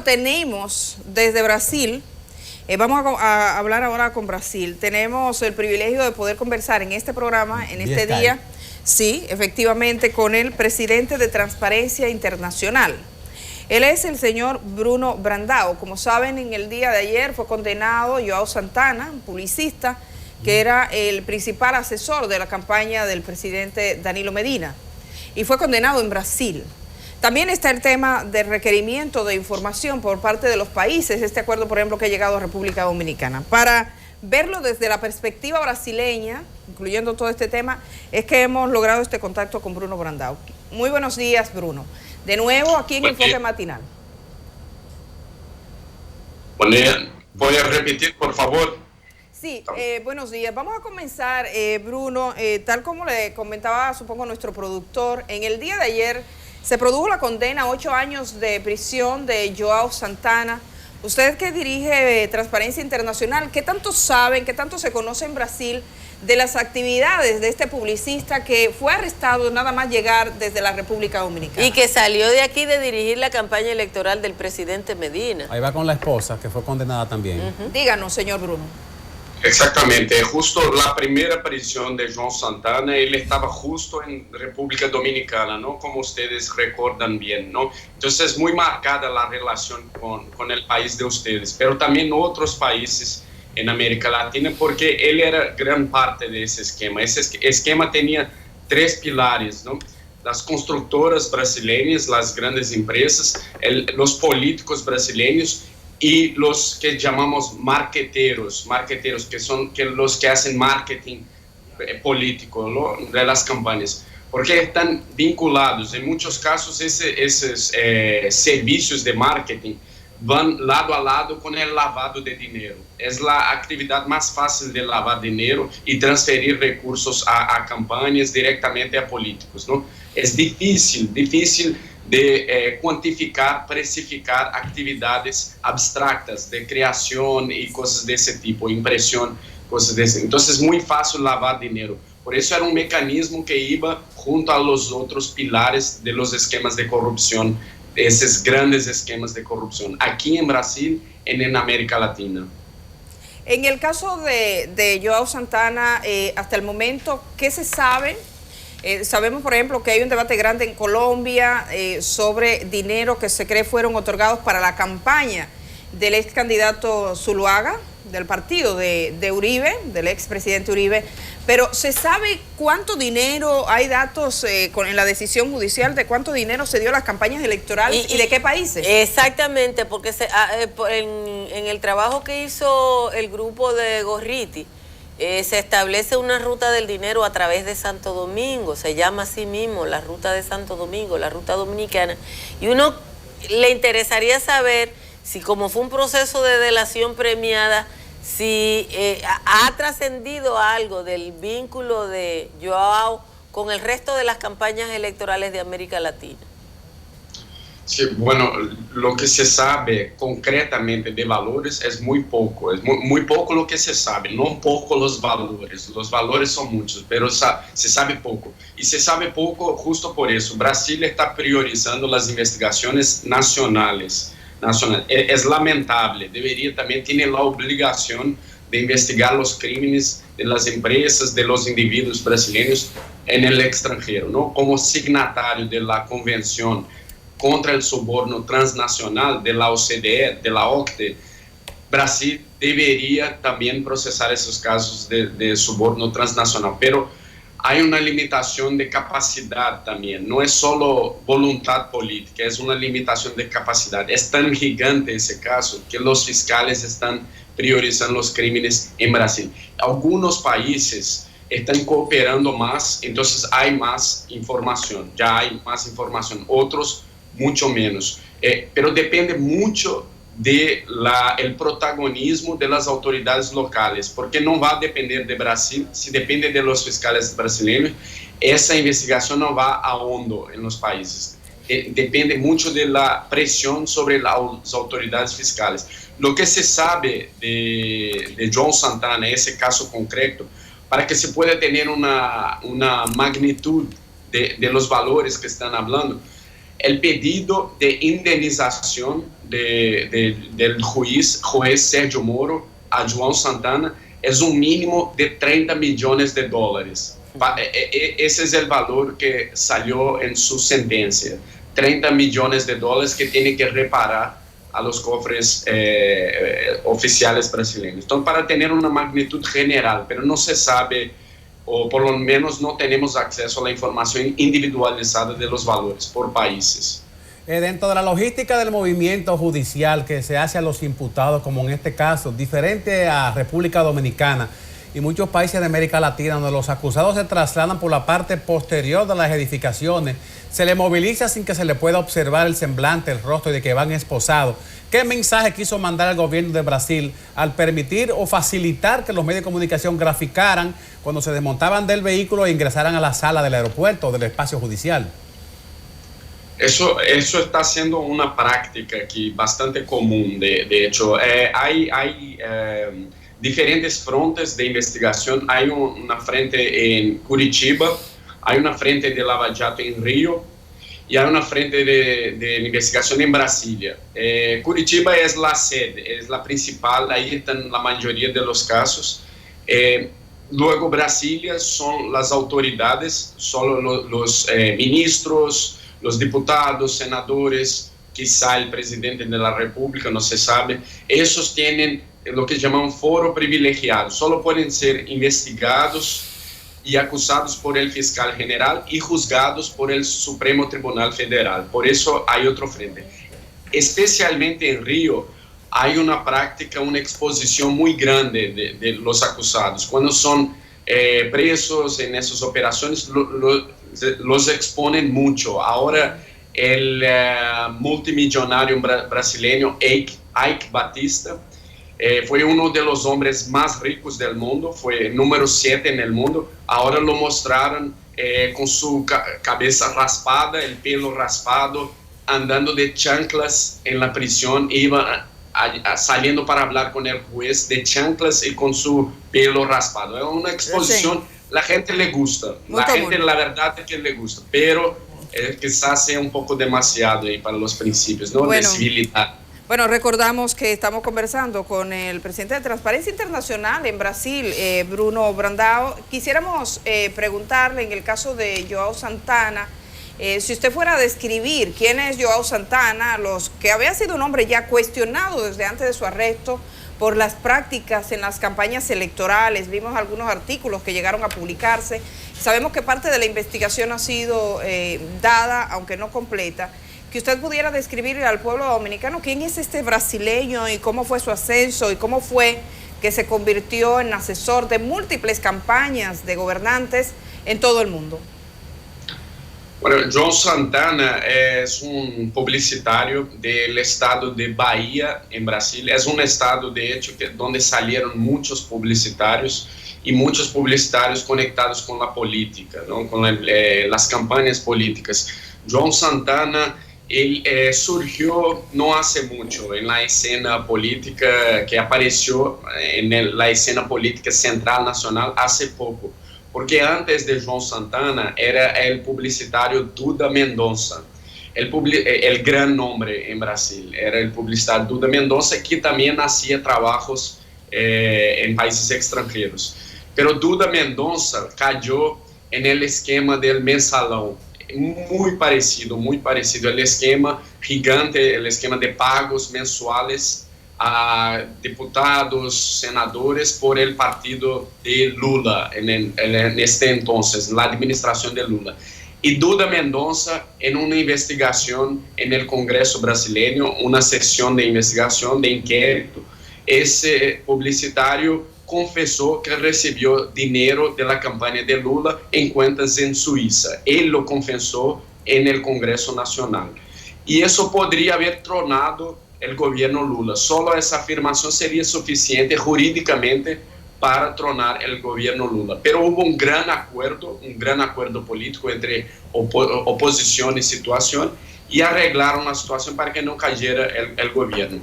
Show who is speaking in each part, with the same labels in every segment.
Speaker 1: Tenemos desde Brasil, vamos a hablar ahora con Brasil. Tenemos el privilegio de poder conversar en este programa, en este día, sí, efectivamente, con el presidente de Transparencia Internacional. Él es el señor Bruno Brandão. Como saben, en el día de ayer fue condenado João Santana, un publicista, que era el principal asesor de la campaña del presidente Danilo Medina, y fue condenado en Brasil. También está el tema del requerimiento de información por parte de los países, este acuerdo, por ejemplo, que ha llegado a República Dominicana. Para verlo desde la perspectiva brasileña, incluyendo todo este tema, es que hemos logrado este contacto con Bruno Brandão. Muy buenos días, Bruno. De nuevo, aquí en Enfoque Matinal.
Speaker 2: ¿Puede repetir, por favor?
Speaker 1: Sí, buenos días. Vamos a comenzar, Bruno, tal como le comentaba, supongo, nuestro productor. En el día de ayer se produjo la condena a 8 años de prisión de João Santana. Usted que dirige Transparencia Internacional, ¿qué tanto saben, qué tanto se conoce en Brasil de las actividades de este publicista que fue arrestado nada más llegar desde la República Dominicana?
Speaker 3: Y que salió de aquí de dirigir la campaña electoral del presidente Medina.
Speaker 4: Ahí va con la esposa, que fue condenada también.
Speaker 1: Díganos, señor Bruno.
Speaker 2: Exactamente, justo la primera prisión de João Santana, él estaba justo en República Dominicana, ¿no? Como ustedes recuerdan bien, ¿no? Entonces es muy marcada la relación con el país de ustedes, pero también otros países en América Latina, porque él era gran parte de ese esquema. Ese esquema tenía 3 pilares, ¿no? Las constructoras brasileñas, las grandes empresas, los políticos brasileños y los que llamamos marqueteros, que son los que hacen marketing político, ¿no? De las campañas, porque están vinculados. En muchos casos esos servicios de marketing van lado a lado con el lavado de dinero. Es la actividad más fácil de lavar dinero y transferir recursos a campañas directamente a políticos, ¿no? Es difícil de cuantificar, precificar actividades abstractas de creación y cosas de ese tipo, impresión, cosas de ese. Entonces es muy fácil lavar dinero. Por eso era un mecanismo que iba junto a los otros pilares de los esquemas de corrupción, esos grandes esquemas de corrupción, aquí en Brasil y en América Latina.
Speaker 1: En el caso de João Santana, hasta el momento, ¿qué se sabe? Sabemos, por ejemplo, que hay un debate grande en Colombia sobre dinero que se cree fueron otorgados para la campaña del ex candidato Zuluaga, del partido de Uribe, del expresidente Uribe, pero ¿se sabe cuánto dinero, hay datos en la decisión judicial de cuánto dinero se dio a las campañas electorales y de qué países?
Speaker 3: Exactamente, porque en el trabajo que hizo el grupo de Gorriti, se establece una ruta del dinero a través de Santo Domingo, se llama así mismo la ruta de Santo Domingo, la ruta dominicana, y uno le interesaría saber si, como fue un proceso de delación premiada, si ha trascendido algo del vínculo de João con el resto de las campañas electorales de América Latina.
Speaker 2: Sí, bueno, lo que se sabe concretamente de valores es muy poco lo que se sabe, no poco los valores son muchos, pero se sabe poco, y se sabe poco justo por eso. Brasil está priorizando las investigaciones nacionales. Es lamentable, tiene la obligación de investigar los crímenes de las empresas, de los individuos brasileños en el extranjero, ¿no? Como signatario de la Convención contra el soborno transnacional de la OCDE, de la OCDE, Brasil debería también procesar esos casos de soborno transnacional, pero hay una limitación de capacidad también, no es solo voluntad política, es una limitación de capacidad. Es tan gigante ese caso que los fiscales están priorizando los crímenes en Brasil. Algunos países están cooperando más, entonces hay más información, otros mucho menos, pero depende mucho del protagonismo de las autoridades locales, porque no va a depender de Brasil. Si depende de los fiscales brasileños, esa investigación no va a hondo en los países. Depende mucho de la presión sobre las autoridades fiscales. Lo que se sabe de João Santana, ese caso concreto, para que se pueda tener una magnitud de los valores que están hablando, el pedido de indemnización del juez Sérgio Moro a João Santana es un mínimo de 30 millones de dólares. Ese es el valor que salió en su sentencia. 30 millones de dólares que tiene que reparar a los cofres oficiales brasileños. Entonces, para tener una magnitud general, pero no se sabe, o por lo menos no tenemos acceso a la información individualizada de los valores por países.
Speaker 4: Dentro de la logística del movimiento judicial que se hace a los imputados, como en este caso, diferente a República Dominicana y muchos países de América Latina, donde los acusados se trasladan por la parte posterior de las edificaciones, se les moviliza sin que se le pueda observar el semblante, el rostro de que van esposados. ¿Qué mensaje quiso mandar el gobierno de Brasil al permitir o facilitar que los medios de comunicación graficaran cuando se desmontaban del vehículo e ingresaran a la sala del aeropuerto o del espacio judicial?
Speaker 2: Eso está siendo una práctica aquí bastante común, de hecho. Hay diferentes frontes de investigación. Hay una frente en Curitiba, hay una frente de Lava Jato en Río y hay una frente de investigación en Brasilia. Curitiba es la sede, es la principal, ahí están la mayoría de los casos. Luego Brasilia son las autoridades, solo los ministros, los diputados, senadores, quizá el presidente de la República, no se sabe. Esos tienen lo que llaman foro privilegiado. Solo pueden ser investigados y acusados por el fiscal general y juzgados por el Supremo Tribunal Federal. Por eso hay otro frente. Especialmente en Río hay una práctica, una exposición muy grande de los acusados. Cuando son presos en esas operaciones, los exponen mucho. Ahora el multimillonario brasileño Ike Batista fue uno de los hombres más ricos del mundo, fue número 7 en el mundo. Ahora lo mostraron con su cabeza raspada, el pelo raspado, andando de chanclas en la prisión, iba saliendo para hablar con el juez de chanclas y con su pelo raspado. Es una exposición, sí. La gente le gusta, la verdad es que le gusta, pero quizás sea un poco demasiado ahí para los principios, ¿no? De civilidad.
Speaker 1: Bueno, recordamos que estamos conversando con el presidente de Transparencia Internacional en Brasil, Bruno Brandão. Quisiéramos preguntarle, en el caso de João Santana, si usted fuera a describir quién es João Santana, que había sido un hombre ya cuestionado desde antes de su arresto por las prácticas en las campañas electorales. Vimos algunos artículos que llegaron a publicarse. Sabemos que parte de la investigación ha sido dada, aunque no completa. Que usted pudiera describirle al pueblo dominicano quién es este brasileño y cómo fue su ascenso y cómo fue que se convirtió en asesor de múltiples campañas de gobernantes en todo el mundo.
Speaker 2: Bueno, João Santana es un publicitario del estado de Bahía en Brasil. Es un estado, de hecho, donde salieron muchos publicitarios y muchos publicitarios conectados con la política, ¿no? Con las campañas políticas. João Santana surgió no hace mucho en la escena política, que apareció en la escena política central nacional hace poco. Porque antes de João Santana era el publicitario Duda Mendonça, el gran nombre en Brasil, era el publicitario Duda Mendonça, que también hacía trabajos en países extranjeros. Pero Duda Mendonça cayó en el esquema del mensalão, muy parecido el esquema gigante, el esquema de pagos mensuales a diputados, senadores por el partido de Lula en este entonces, la administración de Lula. Y Duda Mendonça, en una investigación en el Congreso brasileño, una sesión de investigación, de inquérito, ese publicitario confesó que recibió dinero de la campaña de Lula en cuentas en Suiza. Él lo confesó en el Congreso Nacional. Y eso podría haber tronado el gobierno Lula. Solo esa afirmación sería suficiente jurídicamente para tronar el gobierno Lula. Pero hubo un gran acuerdo político entre oposición y situación, y arreglaron la situación para que no cayera el gobierno.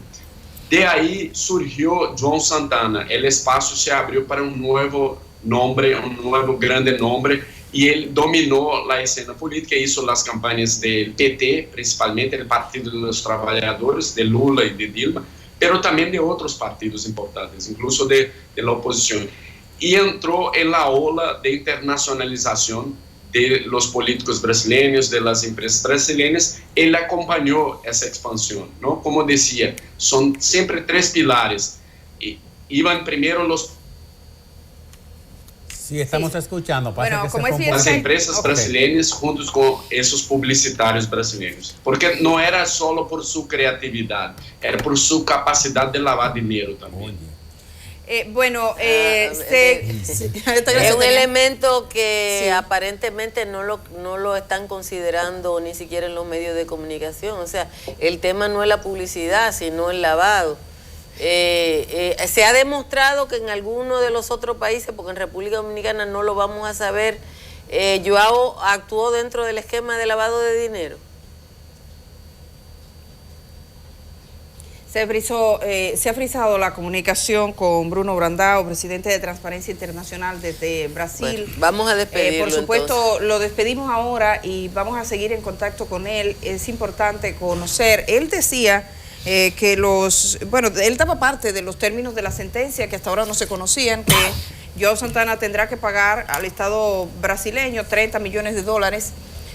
Speaker 2: De ahí surgió João Santana. El espacio se abrió para un nuevo nombre, un nuevo grande nombre, y él dominó la escena política, hizo las campañas del PT, principalmente el Partido de los Trabajadores, de Lula y de Dilma, pero también de otros partidos importantes, incluso de la oposición. Y entró en la ola de internacionalización de los políticos brasileños, de las empresas brasileñas. Él acompañó esa expansión, ¿no? Como decía, son siempre tres pilares. Iban primero los...
Speaker 4: Sí, estamos escuchando.
Speaker 1: Bueno, como decía,
Speaker 2: las empresas brasileñas juntos con esos publicitarios brasileños. Porque no era solo por su creatividad, era por su capacidad de lavar dinero también.
Speaker 3: Es un elemento que aparentemente no lo están considerando ni siquiera en los medios de comunicación. O sea, el tema no es la publicidad, sino el lavado. Se ha demostrado que en algunos de los otros países, porque en República Dominicana no lo vamos a saber, Joao actuó dentro del esquema de lavado de dinero.
Speaker 1: Se ha frisado la comunicación con Bruno Brandão, presidente de Transparencia Internacional desde Brasil.
Speaker 3: Bueno, vamos a despedirlo.
Speaker 1: Por supuesto,
Speaker 3: entonces
Speaker 1: lo despedimos ahora y vamos a seguir en contacto con él. Es importante conocer. Él decía que él daba parte de los términos de la sentencia que hasta ahora no se conocían, que Joao Santana tendrá que pagar al Estado brasileño $30 millones.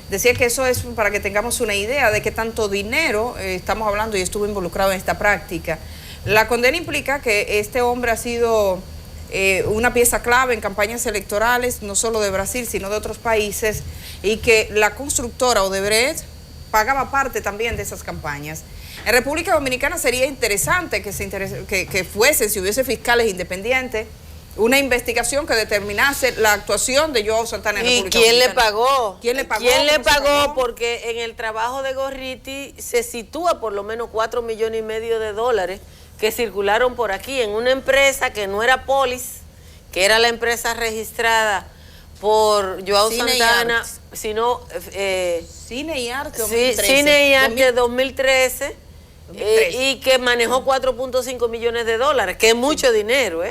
Speaker 1: Decía que eso es para que tengamos una idea de qué tanto dinero estamos hablando y estuvo involucrado en esta práctica. La condena implica que este hombre ha sido una pieza clave en campañas electorales, no solo de Brasil, sino de otros países, y que la constructora Odebrecht pagaba parte también de esas campañas. En República Dominicana sería interesante que fuese, si hubiese fiscales independientes, una investigación que determinase la actuación de Joao Santana en República
Speaker 3: Dominicana.
Speaker 1: ¿Quién le pagó?
Speaker 3: ¿Quién le pagó? Porque en el trabajo de Gorriti se sitúa por lo menos $4,5 millones que circularon por aquí en una empresa que no era Polis, que era la empresa registrada por Joao Santana, sino
Speaker 1: Cine y Arte 2013.
Speaker 3: Cine y Arte 2013. Y que manejó $4.5 millones, que es mucho dinero,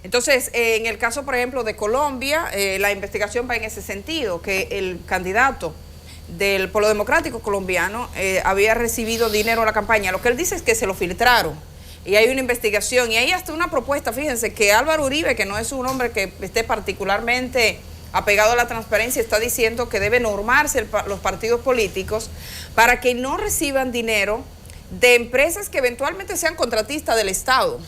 Speaker 1: Entonces, en el caso, por ejemplo, de Colombia, la investigación va en ese sentido, que el candidato del Polo Democrático colombiano había recibido dinero en la campaña. Lo que él dice es que se lo filtraron y hay una investigación y hay hasta una propuesta. Fíjense que Álvaro Uribe, que no es un hombre que esté particularmente apegado a la transparencia, está diciendo que debe normarse los partidos políticos para que no reciban dinero de empresas que eventualmente sean contratistas del Estado,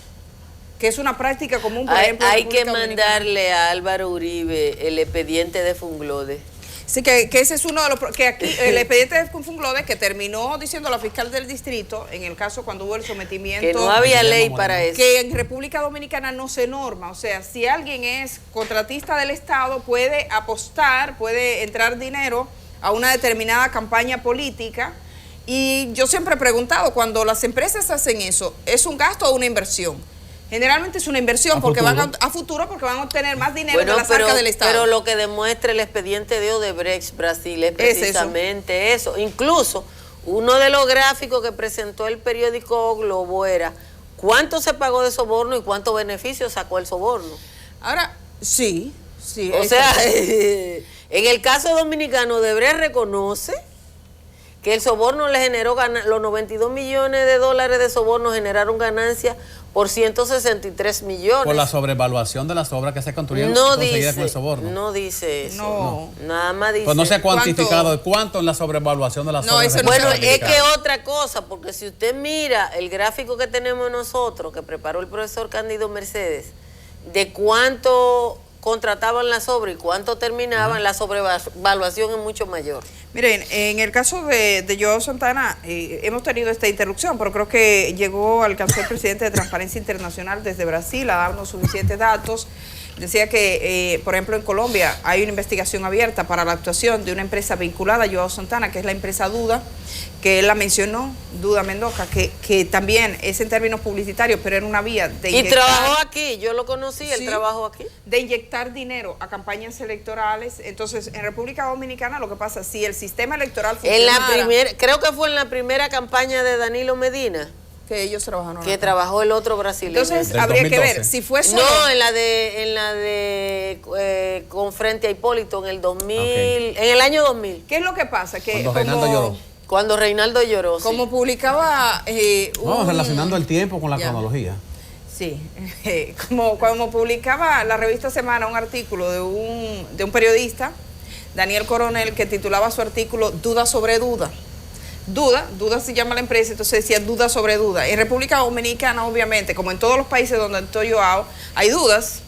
Speaker 1: que es una práctica común, por ejemplo.
Speaker 3: Hay que mandarle a Álvaro Uribe el expediente de Funglode.
Speaker 1: Sí, que ese es uno de los... que aquí el expediente de Funglode, que terminó diciendo la fiscal del distrito, en el caso cuando hubo el sometimiento...
Speaker 3: Que no había ley para eso.
Speaker 1: Que en República Dominicana no se norma. O sea, si alguien es contratista del Estado, puede apostar, puede entrar dinero a una determinada campaña política. Y yo siempre he preguntado, cuando las empresas hacen eso, ¿es un gasto o una inversión? Generalmente es una inversión porque van a futuro porque van a obtener más dinero de las arcas del Estado.
Speaker 3: Pero lo que demuestra el expediente de Odebrecht Brasil es precisamente eso. Incluso uno de los gráficos que presentó el periódico Globo era cuánto se pagó de soborno y cuántos beneficios sacó el soborno.
Speaker 1: Ahora, sí.
Speaker 3: O sea, en el caso dominicano, Odebrecht reconoce que el soborno le generó los $92 millones de soborno generaron ganancias por 163 millones.
Speaker 4: Por la sobrevaluación de las obras que se construyeron con el soborno.
Speaker 3: No dice eso. No. Nada más dice.
Speaker 4: Pues no se ha cuantificado cuánto en la sobrevaluación de las obras.
Speaker 3: Bueno, es que otra cosa, porque si usted mira el gráfico que tenemos nosotros, que preparó el profesor Cándido Mercedes, de cuánto contrataban las obras y cuánto terminaban, la sobrevaluación es mucho mayor.
Speaker 1: Miren, en el caso de Joao Santana, hemos tenido esta interrupción, pero creo que alcanzó el presidente de Transparencia Internacional desde Brasil a darnos suficientes datos. Decía que, por ejemplo, en Colombia hay una investigación abierta para la actuación de una empresa vinculada a Joao Santana, que es la empresa Duda, que él la mencionó, Duda Mendoza, que también es en términos publicitarios, pero era una vía de
Speaker 3: inyectar... Y trabajó aquí, yo lo conocí, él trabajó aquí.
Speaker 1: De inyectar dinero a campañas electorales. Entonces, en República Dominicana lo que pasa, si el sistema electoral funcionara...
Speaker 3: Creo que fue en la primera campaña de Danilo Medina.
Speaker 1: Que ellos trabajaron
Speaker 3: que
Speaker 1: acá.
Speaker 3: trabajó el otro brasileño.
Speaker 1: Entonces
Speaker 4: Del
Speaker 1: habría que
Speaker 4: 2012.
Speaker 1: ver si fue solo.
Speaker 3: No, en la de con frente a Hipólito en el 2000,
Speaker 4: Ok.
Speaker 3: en el año 2000,
Speaker 1: ¿Qué es lo que pasa? Que
Speaker 4: Cuando Reinaldo lloró.
Speaker 3: cuando Reinaldo lloró.
Speaker 1: Como publicaba
Speaker 4: Vamos relacionando el tiempo con la
Speaker 1: Ya.
Speaker 4: cronología.
Speaker 1: Sí, como publicaba la revista Semana un artículo de un periodista, Daniel Coronel, que titulaba su artículo Duda sobre duda. Duda se llama la empresa, entonces decía duda sobre duda. En República Dominicana, obviamente, como en todos los países donde estoy yo, hay dudas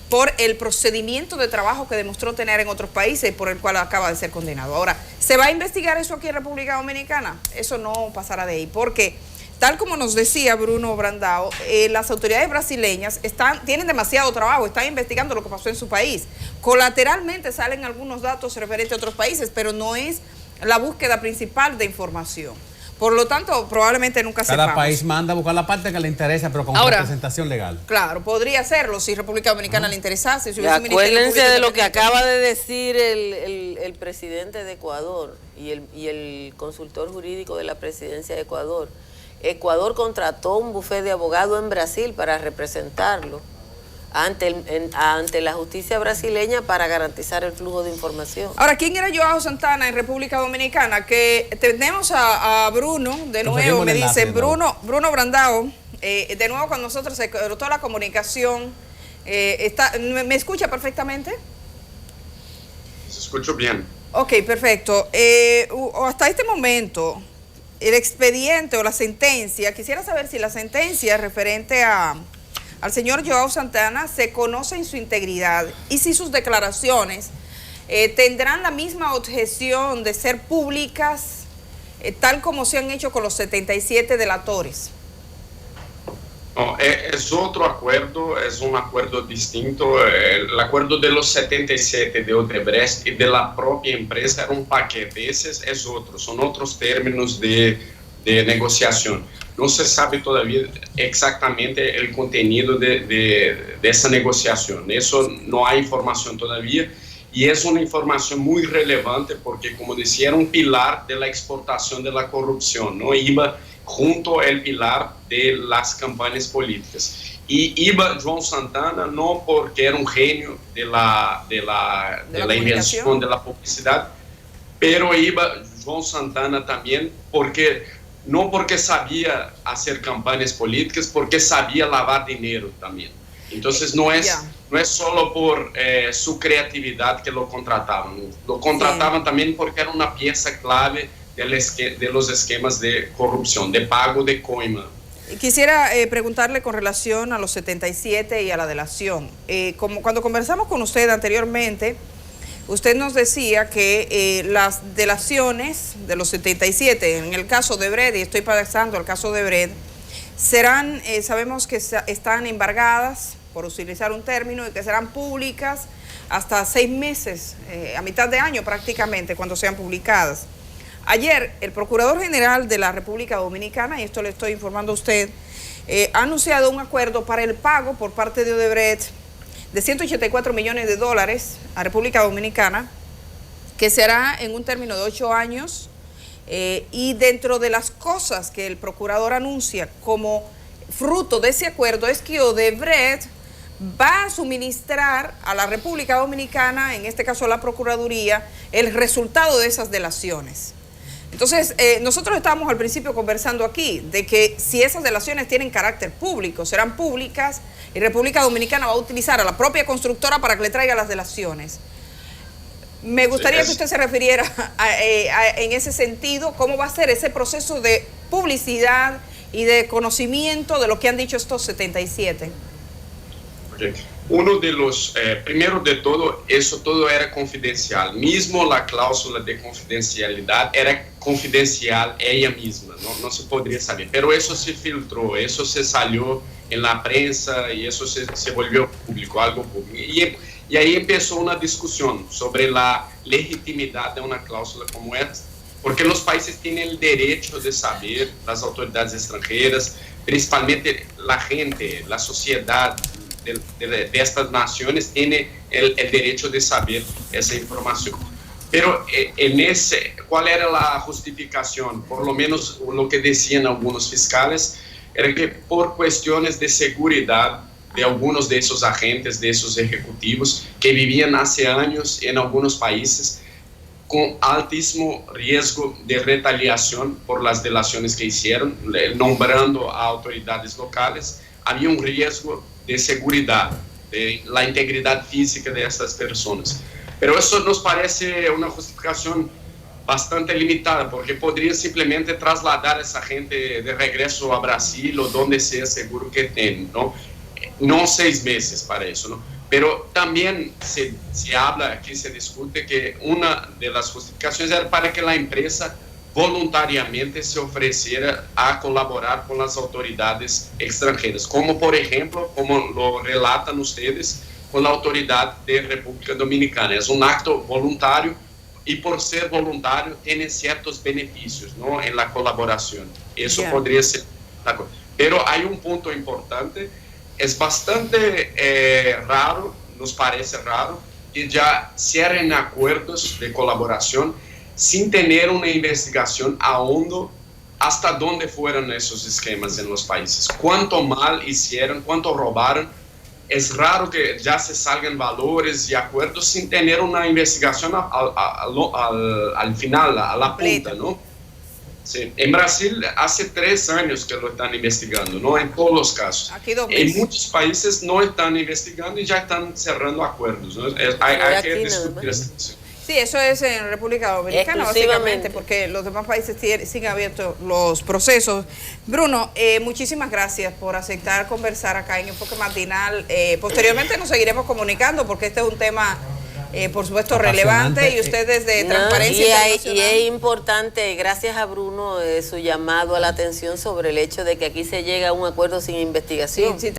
Speaker 1: por el procedimiento de trabajo que demostró tener en otros países y por el cual acaba de ser condenado. Ahora, ¿se va a investigar eso aquí en República Dominicana? Eso no pasará de ahí, porque tal como nos decía Bruno Brandao, las autoridades brasileñas tienen demasiado trabajo, están investigando lo que pasó en su país. Colateralmente salen algunos datos referentes a otros países, pero no es la búsqueda principal de información. Por lo tanto, probablemente nunca sepamos.
Speaker 4: Cada país manda a buscar la parte que le interesa, pero con
Speaker 1: Ahora,
Speaker 4: representación legal.
Speaker 1: Claro, podría hacerlo si República Dominicana le interesase. Si hubiese un ministerio
Speaker 3: Acuérdense
Speaker 1: público
Speaker 3: de lo que
Speaker 1: independiente.
Speaker 3: acaba de decir el presidente de Ecuador y el consultor jurídico de la presidencia de Ecuador. Ecuador contrató un bufete de abogado en Brasil para representarlo ante la justicia brasileña para garantizar el flujo de información.
Speaker 1: Ahora, ¿quién era Joao Santana en República Dominicana? Que tenemos a Bruno, de nuevo, me dicen, Bruno Brandao, de nuevo con nosotros se cortó la comunicación. ¿Me escucha perfectamente?
Speaker 2: Se escuchó bien.
Speaker 1: Ok, perfecto. Hasta este momento, el expediente o la sentencia, quisiera saber si la sentencia referente al señor Joao Santana se conoce en su integridad y si sus declaraciones tendrán la misma objeción de ser públicas, tal como se han hecho con los 77 delatores.
Speaker 2: No, es otro acuerdo, es un acuerdo distinto. El acuerdo de los 77 de Odebrecht y de la propia empresa era un paquete. Ese es otro, son otros términos de negociación. No se sabe todavía exactamente el contenido de esa negociación. Eso no hay información todavía. Y es una información muy relevante porque, como decía, era un pilar de la exportación de la corrupción, ¿no? Iba junto al pilar de las campañas políticas. Y iba João Santana no porque era un genio de la invención de la publicidad, pero iba João Santana también no porque sabía hacer campañas políticas, porque sabía lavar dinero también. Entonces no es solo por su creatividad que lo contrataban. Lo contrataban también porque era una pieza clave de los esquemas de corrupción, de pago de coima.
Speaker 1: Quisiera preguntarle con relación a los 77 y a la delación. Cuando conversamos con usted anteriormente, usted nos decía que las delaciones de los 77, en el caso de Odebrecht, y estoy pasando al caso de Odebrecht, serán, sabemos que están embargadas, por utilizar un término, y que serán públicas hasta 6 meses, a mitad de año prácticamente, cuando sean publicadas. Ayer, el Procurador General de la República Dominicana, y esto le estoy informando a usted, ha anunciado un acuerdo para el pago por parte de Odebrecht de $184 millones a República Dominicana, que será en un término de 8 años, y dentro de las cosas que el Procurador anuncia como fruto de ese acuerdo es que Odebrecht va a suministrar a la República Dominicana, en este caso a la Procuraduría, el resultado de esas delaciones. Entonces, nosotros estábamos al principio conversando aquí de que si esas delaciones tienen carácter público, serán públicas, y República Dominicana va a utilizar a la propia constructora para que le traiga las delaciones. Me gustaría que usted se refiriera en ese sentido, cómo va a ser ese proceso de publicidad y de conocimiento de lo que han dicho estos 77.
Speaker 2: Okay. Uno de los, primero de todo, eso todo era confidencial. Mismo la cláusula de confidencialidad era confidencial ella misma, no se podría saber. Pero eso se filtró, eso se salió en la prensa y eso se volvió público, algo público. Y ahí empezó una discusión sobre la legitimidad de una cláusula como esta, porque los países tienen el derecho de saber, las autoridades extranjeras, principalmente la gente, la sociedad de estas naciones tiene el derecho de saber esa información. Pero ¿cuál era la justificación? Por lo menos lo que decían algunos fiscales, era que por cuestiones de seguridad de algunos de esos agentes, de esos ejecutivos, que vivían hace años en algunos países, con altísimo riesgo de retaliación por las delaciones que hicieron, nombrando a autoridades locales, había un riesgo de seguridad, de la integridad física de estas personas. Pero eso nos parece una justificación bastante limitada, porque podría simplemente trasladar a esa gente de regreso a Brasil o donde sea seguro que estén, ¿no? No 6 meses para eso, ¿no? Pero también se habla, aquí se discute que una de las justificaciones era para que la empresa voluntariamente se ofreciera a colaborar con las autoridades extranjeras, como por ejemplo, como lo relatan ustedes, con la autoridad de República Dominicana. Es un acto voluntario y por ser voluntario tiene ciertos beneficios, ¿no?, en la colaboración. Eso podría ser. Pero hay un punto importante, es bastante raro, nos parece raro, que ya cierren acuerdos de colaboración sin tener una investigación a hondo hasta dónde fueron esos esquemas en los países, cuánto mal hicieron, cuánto robaron. Es raro que ya se salgan valores y acuerdos sin tener una investigación al final, a la punta, ¿no? Sí. En Brasil hace 3 años que lo están investigando, ¿no? En todos los casos.
Speaker 1: Aquí 2 meses.
Speaker 2: En muchos países no están investigando y ya están cerrando acuerdos, ¿no? Hay que discutir esta situación.
Speaker 1: Sí, eso es en República Dominicana, básicamente, porque los demás países siguen abiertos los procesos. Bruno, muchísimas gracias por aceptar conversar acá en Enfoque Matinal. Posteriormente nos seguiremos comunicando, porque este es un tema, por supuesto, relevante, y ustedes de Transparencia Internacional.
Speaker 3: Y es importante, gracias a Bruno, su llamado a la atención sobre el hecho de que aquí se llega a un acuerdo sin investigación.
Speaker 1: Sí,